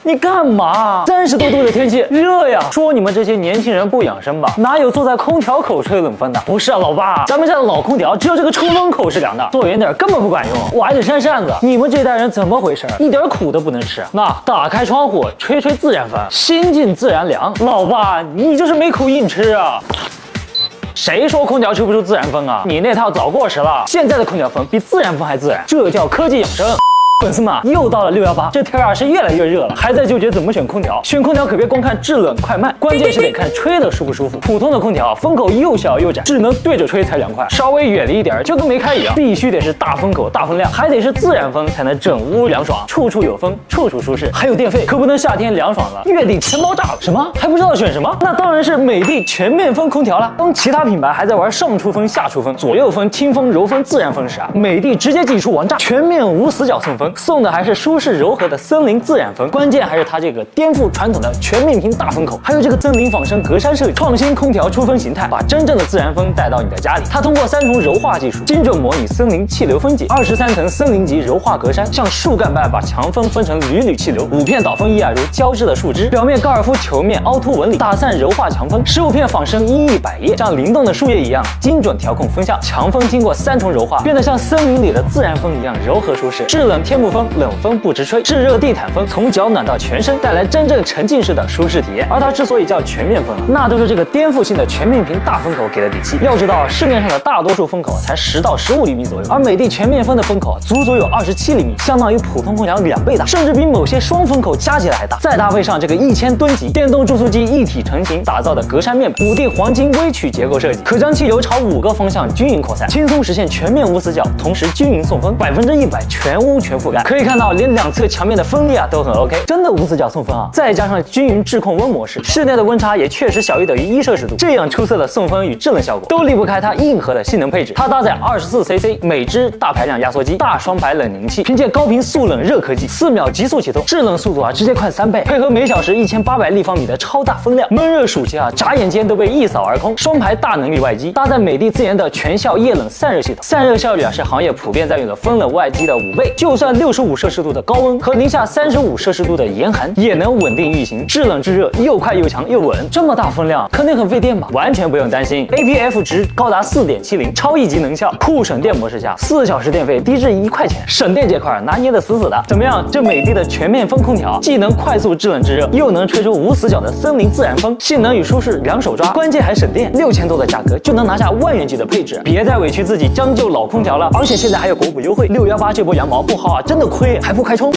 你干嘛？30多度的天气，热呀！说你们这些年轻人不养生吧？哪有坐在空调口吹冷风的？不是啊，老爸，咱们家的老空调只有这个出风口是凉的，坐远点根本不管用，我还得扇扇子。你们这代人怎么回事？一点苦都不能吃。那打开窗户吹吹自然风，心静自然凉。老爸，你就是没苦硬吃啊！谁说空调吹不出自然风啊？你那套早过时了，现在的空调风比自然风还自然，这叫科技养生。粉丝们，又到了618，这天啊是越来越热了，还在纠结怎么选空调。选空调可别光看制冷快慢，关键是得看吹的舒不舒服。普通的空调风口又小又窄，只能对着吹才凉快，稍微远离一点就跟没开一样。必须得是大风口、大风量，还得是自然风，才能整屋凉爽，处处有风，处处舒适。还有电费，可不能夏天凉爽了，月底钱包炸了。什么？还不知道选什么？那当然是美的全面风空调了。当其他品牌还在玩上出风、下出风、左右风、轻风、柔风、自然风时啊，美的直接祭出王炸，全面无死角送风。送的还是舒适柔和的森林自然风，关键还是它这个颠覆传统的全面屏大风口，还有这个森林仿生格栅设计，创新空调出风形态，把真正的自然风带到你的家里。它通过3重柔化技术，精准模拟森林气流分解，23层森林级柔化格栅，像树干般把强风分成缕缕气流，5片导风翼啊如交织的树枝，表面高尔夫球面凹凸纹理，打散柔化强风，15片仿生一翼百叶，像灵动的树叶一样精准调控风向。强风经过3重柔化，变得像森林里的自然风一样柔和舒适，制冷天幕风，冷风不直吹，制热地毯风，从脚暖到全身，带来真正沉浸式的舒适体验。而它之所以叫全面风啊，那都是这个颠覆性的全面屏大风口给的底气。要知道，市面上的大多数风口才10到15厘米左右，而美的全面风的风口足足有27厘米，相当于普通空调2倍大，甚至比某些双风口加起来还大。再搭配上这个1000吨级电动注塑机一体成型打造的格栅面板，5D 黄金微曲结构设计，可将气流朝5个方向均匀扩散，轻松实现全面无死角，同时均匀送风，100%全屋全覆盖。可以看到，连2侧墙面的风力啊都很 OK， 真的无死角送风啊！再加上均匀质控温模式，室内的温差也确实小于等于1摄氏度，这样出色的送风与制冷效果都离不开它硬核的性能配置。它搭载24cc 美支大排量压缩机、大双排冷凝器，凭借高频速冷热科技，4秒急速启动，制冷速度啊直接快3倍，配合每小时1800立方米的超大风量，闷热暑期啊眨眼间都被一扫而空。双排大能力外机，搭载美的自研的全效液冷散热系统，散热效率啊是行业普遍在用的风冷外机的5倍，就算65摄氏度的高温和零下35摄氏度的严寒也能稳定运行，制冷制热又快又强又稳。这么大风量肯定很费电吧？完全不用担心 ，APF 值高达4.70，超1级能效。酷省电模式下，4小时电费低至1块钱，省电这块拿捏的死死的。怎么样？这美的的全面风空调既能快速制冷制热，又能吹出无死角的森林自然风，性能与舒适两手抓，关键还省电，6000多的价格就能拿下万元级的配置，别再委屈自己将就老空调了。而且现在还有国补优惠，618这波羊毛不薅啊，真的亏，还不开冲。